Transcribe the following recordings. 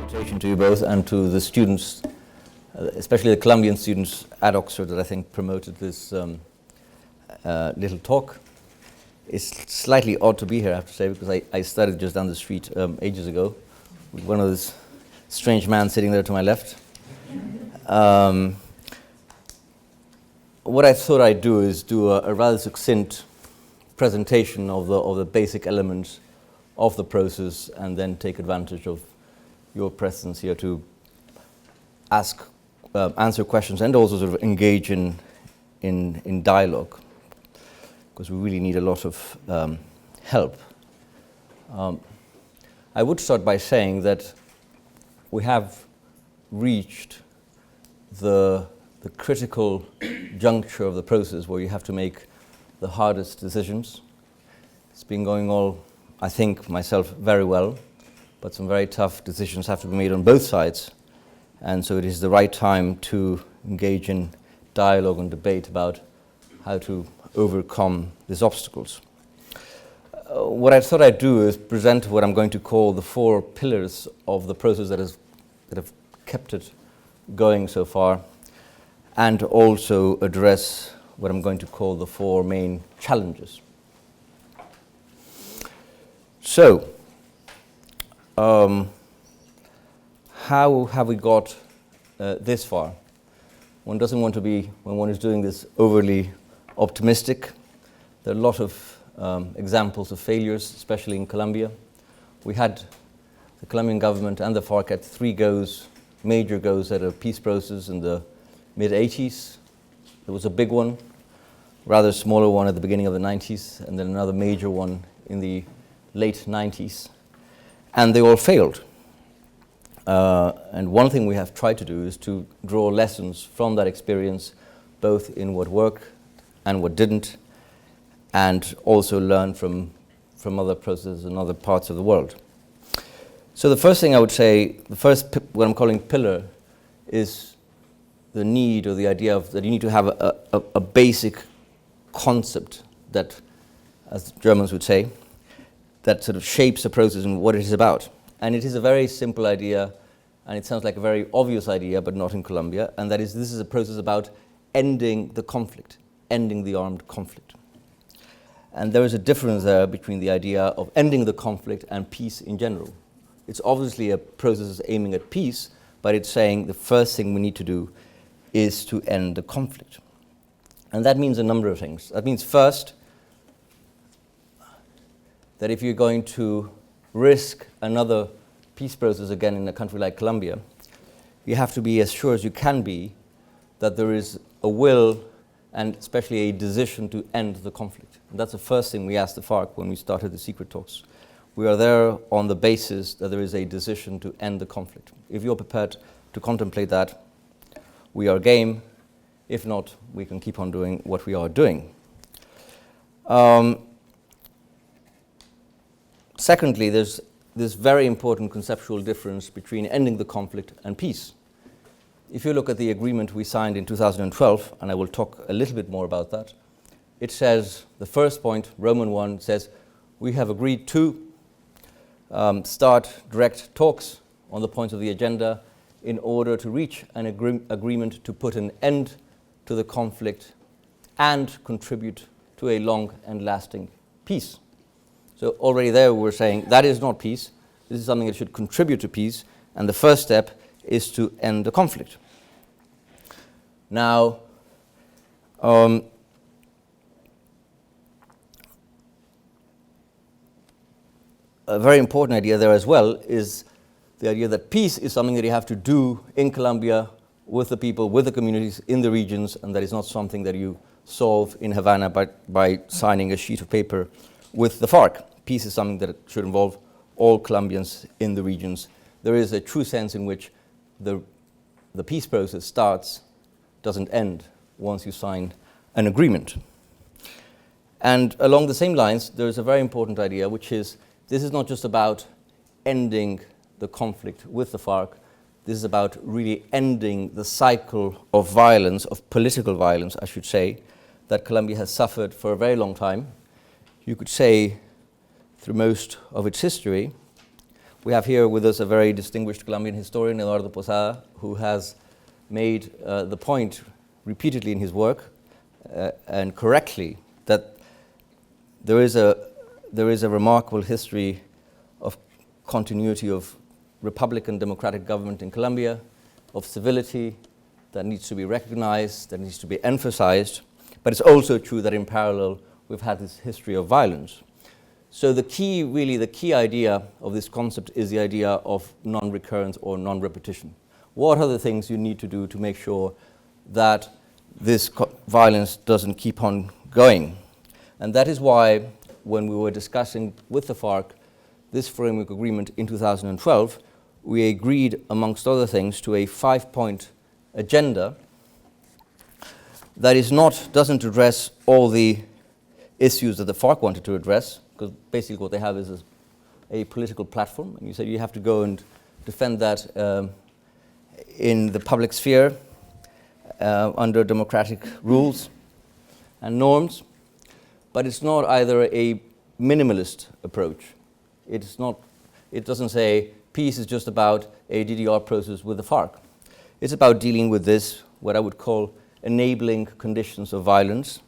presentation to you both and to the students, especially the Colombian students at Oxford that I think promoted this little talk. It's slightly odd to be here, I have to say, because I studied just down the street ages ago with one of those strange man sitting there to my left. What I thought I'd do is do a rather succinct presentation of the basic elements of the process, and then take advantage of your presence here to answer questions and also sort of engage in dialogue, because we really need a lot of help. I would start by saying that we have reached the critical juncture of the process where you have to make the hardest decisions. It's been going all, I think, myself, very well, but some very tough decisions have to be made on both sides, and so it is the right time to engage in dialogue and debate about how to overcome these obstacles. What I thought I'd do is present what I'm going to call the 4 pillars of the process that have kept it going so far, and also address what I'm going to call the 4 main challenges. So, how have we got this far? One doesn't want to be, when one is doing this, overly optimistic. There are a lot of examples of failures, especially in Colombia. We had the Colombian government and the FARC had 3 major goes at a peace process in the mid-80s. There was a big one, rather smaller one at the beginning of the 90s, and then another major one in the late 90s, and they all failed. And one thing we have tried to do is to draw lessons from that experience, both in what worked and what didn't, and also learn from other processes in other parts of the world. So the first thing I would say, the first what I'm calling pillar, is the need or the idea of that you need to have a basic concept that, as the Germans would say, that sort of shapes the process and what it is about. And it is a very simple idea, and it sounds like a very obvious idea, but not in Colombia, and that is this is a process about ending the conflict, ending the armed conflict. And there is a difference there between the idea of ending the conflict and peace in general. It's obviously a process aiming at peace, but it's saying the first thing we need to do is to end the conflict. And that means a number of things. That means first, that if you're going to risk another peace process again in a country like Colombia, you have to be as sure as you can be that there is a will and especially a decision to end the conflict. And that's the first thing we asked the FARC when we started the secret talks. We are there on the basis that there is a decision to end the conflict. If you're prepared to contemplate that, we are game. If not, we can keep on doing what we are doing. Secondly, there's this very important conceptual difference between ending the conflict and peace. If you look at the agreement we signed in 2012, and I will talk a little bit more about that, it says, the first point, Roman 1, says, we have agreed to start direct talks on the points of the agenda in order to reach an agreement to put an end to the conflict and contribute to a long and lasting peace. So already there we're saying that is not peace. This is something that should contribute to peace, and the first step is to end the conflict. Now, a very important idea there as well is the idea that peace is something that you have to do in Colombia with the people, with the communities in the regions, and that is not something that you solve in Havana by signing a sheet of paper with the FARC. Peace is something that should involve all Colombians in the regions. There is a true sense in which the peace process starts, doesn't end, once you sign an agreement. And along the same lines, there is a very important idea, which is this is not just about ending the conflict with the FARC. This is about really ending the cycle of violence, of political violence, I should say, that Colombia has suffered for a very long time. You could say through most of its history, We have here with us a very distinguished Colombian historian, Eduardo Posada, who has made the point repeatedly in his work, and correctly, that there is a remarkable history of continuity of Republican democratic government in Colombia, of civility that needs to be recognized, that needs to be emphasized, but it's also true that in parallel we've had this history of violence. So the key idea of this concept is the idea of non-recurrence or non-repetition. What are the things you need to do to make sure that this violence doesn't keep on going? And that is why, when we were discussing with the FARC this framework agreement in 2012, we agreed, amongst other things, to a 5-point agenda that doesn't address all the issues that the FARC wanted to address, because basically what they have is a political platform, and you said you have to go and defend that in the public sphere under democratic rules and norms. But it's not either a minimalist approach. It doesn't say peace is just about a DDR process with the FARC. It's about dealing with this, what I would call enabling conditions of violence.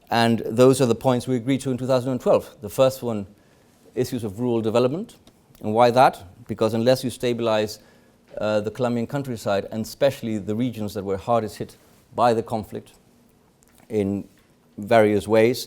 And those are the points we agreed to in 2012. The first one, issues of rural development. And why that? Because unless you stabilize the Colombian countryside, and especially the regions that were hardest hit by the conflict in various ways,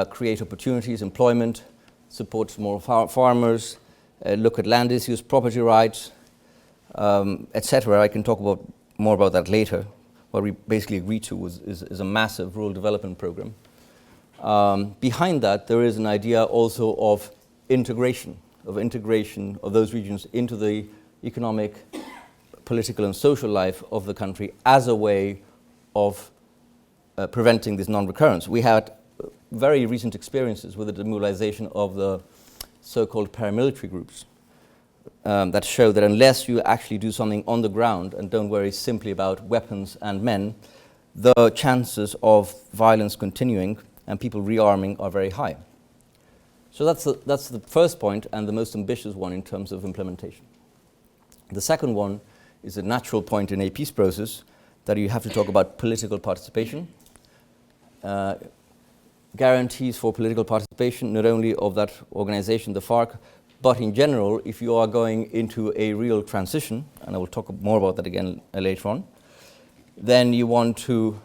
create opportunities, employment, support small farmers, look at land issues, property rights, etc. I can talk more about that later. What we basically agreed to is a massive rural development program. Behind that, there is an idea also of integration of those regions into the economic, political, and social life of the country as a way of preventing this non-recurrence. We had very recent experiences with the demobilization of the so-called paramilitary groups that show that unless you actually do something on the ground and don't worry simply about weapons and men, the chances of violence continuing and people rearming are very high. So that's the first point and the most ambitious one in terms of implementation. The second one is a natural point in a peace process, that you have to talk about political participation, guarantees for political participation, not only of that organization, the FARC, but in general, if you are going into a real transition, and I will talk more about that again later on, then you want to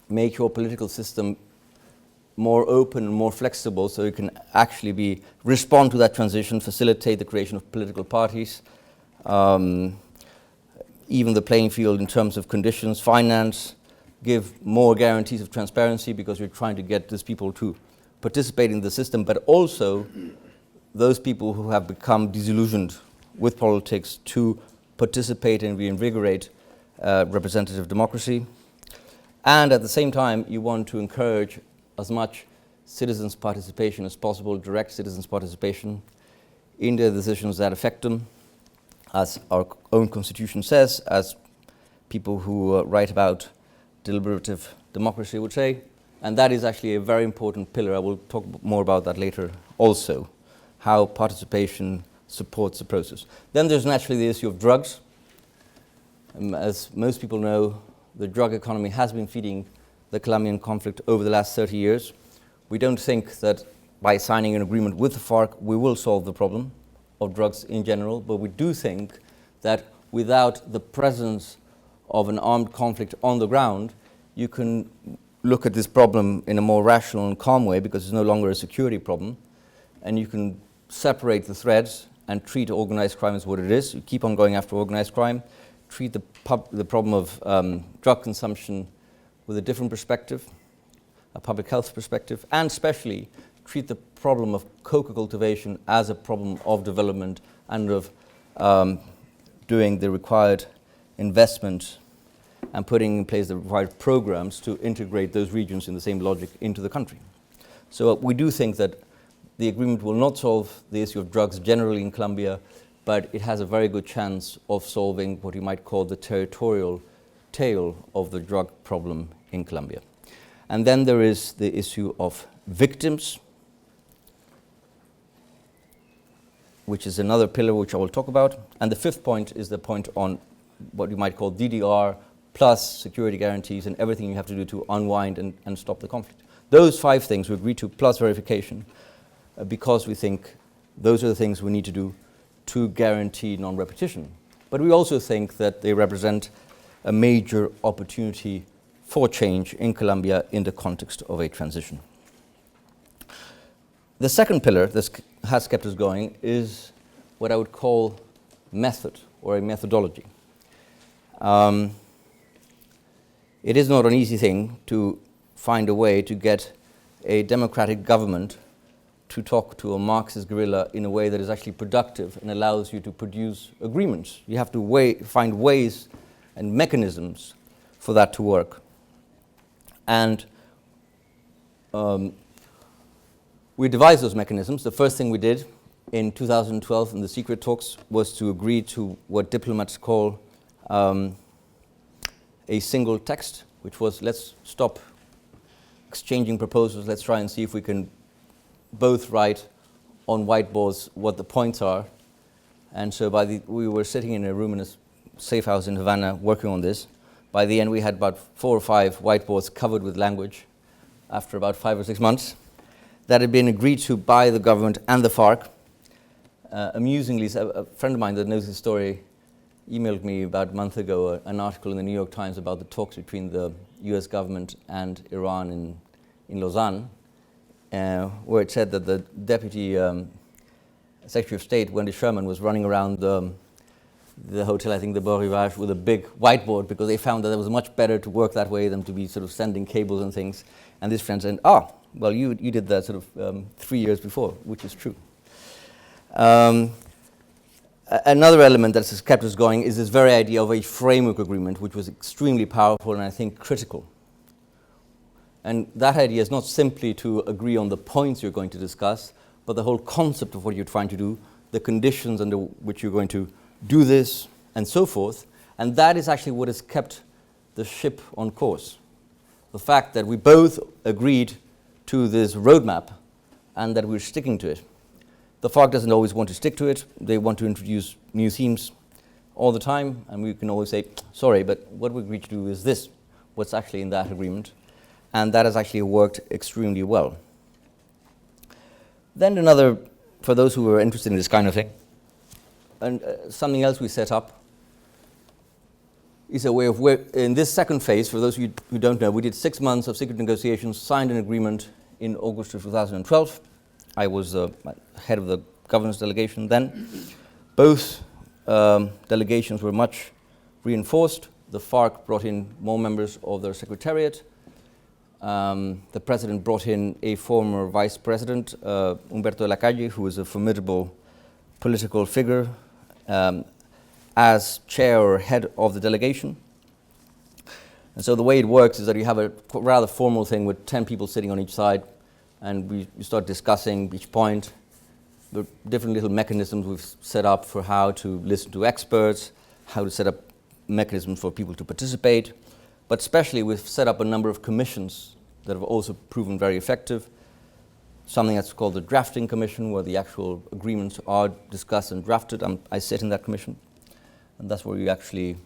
make your political system more open and more flexible so you can actually respond to that transition, facilitate the creation of political parties, even the playing field in terms of conditions, finance, give more guarantees of transparency because you're trying to get these people to participate in the system, but also those people who have become disillusioned with politics to participate and reinvigorate representative democracy. And at the same time, you want to encourage as much citizens' participation as possible, direct citizens' participation in the decisions that affect them, as our own constitution says, as people who write about deliberative democracy would say. And that is actually a very important pillar. I will talk more about that later also, how participation supports the process. Then there's naturally the issue of drugs. As most people know, the drug economy has been feeding the Colombian conflict over the last 30 years. We don't think that by signing an agreement with the FARC we will solve the problem of drugs in general, but we do think that without the presence of an armed conflict on the ground, you can look at this problem in a more rational and calm way, because it's no longer a security problem, and you can separate the threads and treat organized crime as what it is. You keep on going after organized crime, treat the problem of drug consumption with a different perspective, a public health perspective, and especially treat the problem of coca cultivation as a problem of development and of doing the required investment and putting in place the required programs to integrate those regions in the same logic into the country. So we do think that the agreement will not solve the issue of drugs generally in Colombia, but it has a very good chance of solving what you might call the territorial tail of the drug problem in Colombia. And then there is the issue of victims. which is another pillar which I will talk about. And the fifth point is the point on what you might call DDR plus security guarantees and everything you have to do to unwind and stop the conflict. Those 5 things we agreed to, plus verification, because we think those are the things we need to do to guarantee non-repetition. But we also think that they represent a major opportunity for change in Colombia in the context of a transition. The second pillar that has kept us going is what I would call method or a methodology. It is not an easy thing to find a way to get a democratic government to talk to a Marxist guerrilla in a way that is actually productive and allows you to produce agreements. You have to find ways and mechanisms for that to work. And we devised those mechanisms. The first thing we did in 2012 in the secret talks was to agree to what diplomats call a single text, which was, let's stop exchanging proposals, let's try and see if we can both write on whiteboards what the points are. And so we were sitting in a room in a safe house in Havana working on this. By the end we had about 4 or 5 whiteboards covered with language after about 5 or 6 months that had been agreed to by the government and the FARC. Amusingly, a friend of mine that knows the story emailed me about a month ago an article in the New York Times about the talks between the US government and Iran in Lausanne, where it said that the Deputy Secretary of State, Wendy Sherman, was running around the hotel, I think the Beau Rivage, with a big whiteboard because they found that it was much better to work that way than to be sort of sending cables and things. And this friend said, well, you did that sort of 3 years before, which is true. Another element that has kept us going is this very idea of a framework agreement, which was extremely powerful and I think critical. And that idea is not simply to agree on the points you're going to discuss, but the whole concept of what you're trying to do, the conditions under which you're going to do this, and so forth. And that is actually what has kept the ship on course. The fact that we both agreed to this roadmap and that we're sticking to it. The FARC doesn't always want to stick to it. They want to introduce new themes all the time, and we can always say, sorry, but what we agreed to do is this, what's actually in that agreement. And that has actually worked extremely well. Then another, for those who are interested in this kind of thing, and something else we set up is a way of in this second phase, for those of you who don't know, we did 6 months of secret negotiations, signed an agreement in August of 2012. I was head of the governance delegation then. Both delegations were much reinforced. The FARC brought in more members of their secretariat. The president brought in a former vice president, Humberto de la Calle, who was a formidable political figure, as chair or head of the delegation. And so the way it works is that you have a rather formal thing with 10 people sitting on each side, and we start discussing each point, the different little mechanisms we've set up for how to listen to experts, how to set up mechanisms for people to participate. But especially we've set up a number of commissions that have also proven very effective. Something that's called the drafting commission, where the actual agreements are discussed and drafted. I sit in that commission, and that's where we actually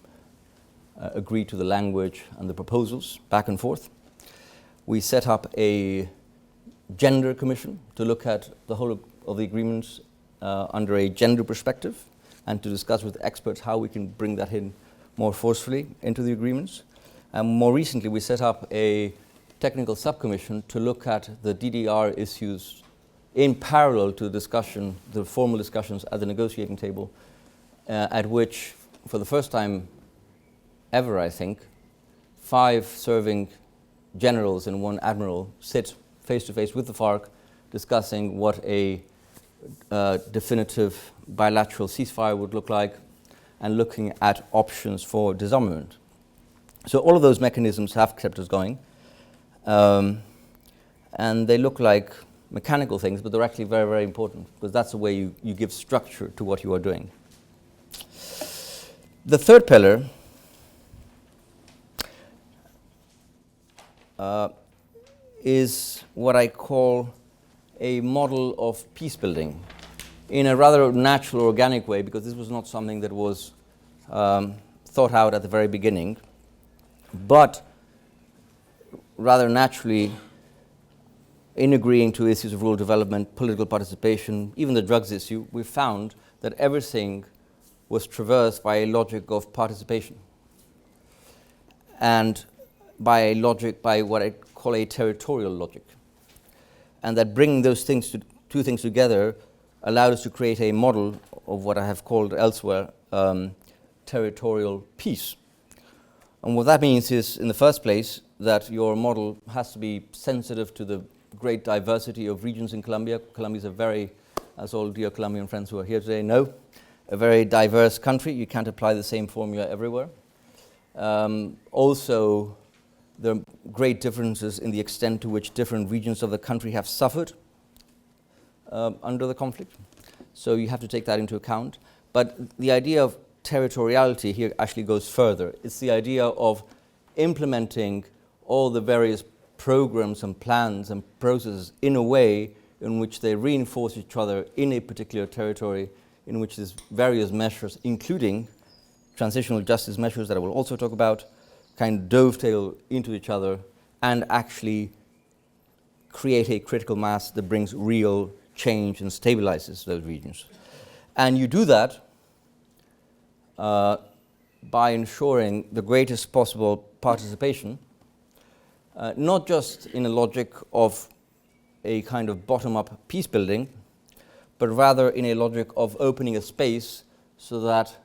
agree to the language and the proposals back and forth. We set up a gender commission to look at the whole of the agreements under a gender perspective and to discuss with experts how we can bring that in more forcefully into the agreements. And more recently, we set up a technical subcommission to look at the DDR issues in parallel to the discussion, the formal discussions at the negotiating table, at which, for the first time ever, I think, 5 serving generals and 1 admiral sit face-to-face with the FARC discussing what a definitive bilateral ceasefire would look like and looking at options for disarmament. So all of those mechanisms have kept us going, and they look like mechanical things, but they're actually very, very important because that's the way you give structure to what you are doing. The third pillar is what I call a model of peace building. in a rather natural, organic way, because this was not something that was thought out at the very beginning, but rather naturally, in agreeing to issues of rural development, political participation, even the drugs issue, we found that everything was traversed by a logic of participation, and by a logic, by what I call a territorial logic. And that bringing those things two things together allowed us to create a model of what I have called elsewhere territorial peace. And what that means is, in the first place, that your model has to be sensitive to the great diversity of regions in Colombia. Colombia is a very, as all dear Colombian friends who are here today know, a very diverse country. You can't apply the same formula everywhere. Also, there are great differences in the extent to which different regions of the country have suffered under the conflict. So you have to take that into account. But the idea of territoriality here actually goes further. It's the idea of implementing all the various programs and plans and processes in a way in which they reinforce each other in a particular territory, in which there's various measures, including transitional justice measures that I will also talk about, kind of dovetail into each other and actually create a critical mass that brings real change and stabilizes those regions. And you do that by ensuring the greatest possible participation, not just in a logic of a kind of bottom-up peace building, but rather in a logic of opening a space so that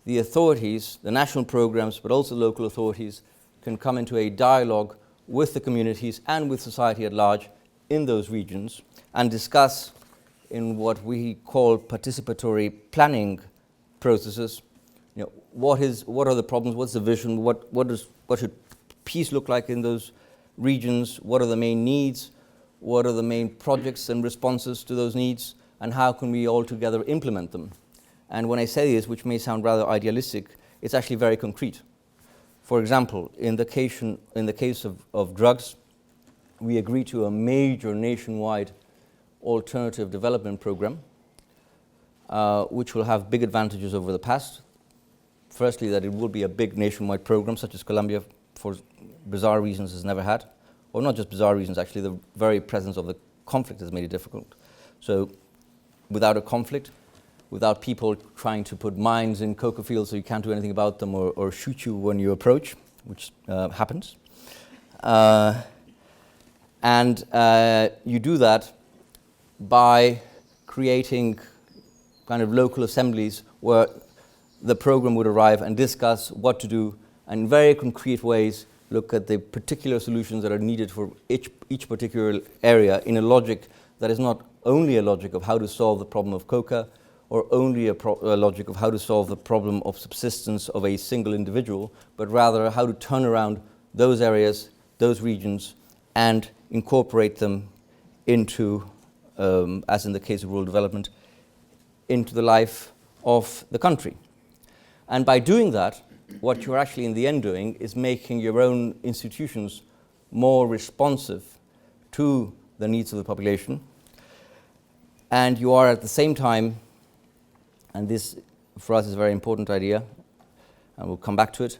the authorities, the national programs, but also local authorities, can come into a dialogue with the communities and with society at large in those regions and discuss in what we call participatory planning processes, what are the problems, what's the vision, what should peace look like in those regions, what are the main needs, what are the main projects and responses to those needs, and how can we all together implement them. And when I say this, which may sound rather idealistic, it's actually very concrete. For example, in the case of drugs, we agreed to a major nationwide alternative development program, which will have big advantages over the past. Firstly, that it will be a big nationwide program, such as Colombia, for bizarre reasons, has never had. Or not just bizarre reasons, actually, the very presence of the conflict has made it difficult. So, without a conflict, without people trying to put mines in cocoa fields so you can't do anything about them or shoot you when you approach, which happens. And you do that by creating kind of local assemblies where the program would arrive and discuss what to do, and in very concrete ways look at the particular solutions that are needed for each particular area in a logic that is not only a logic of how to solve the problem of coca, or only a logic of how to solve the problem of subsistence of a single individual, but rather how to turn around those areas, those regions, and incorporate them into, as in the case of rural development, into the life of the country. And by doing that, what you're actually in the end doing is making your own institutions more responsive to the needs of the population. And you are at the same time, and this for us is a very important idea, and we'll come back to it,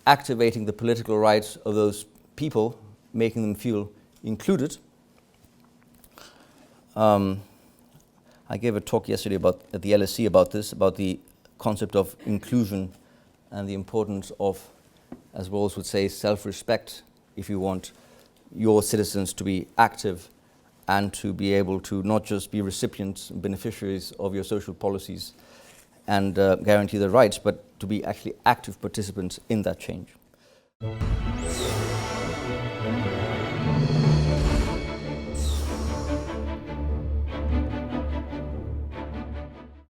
activating the political rights of those people, making them feel included. I gave a talk yesterday at the LSE about this, about the concept of inclusion and the importance of, as Rawls would say, self-respect, if you want your citizens to be active and to be able to not just be recipients and beneficiaries of your social policies and guarantee their rights, but to be actually active participants in that change.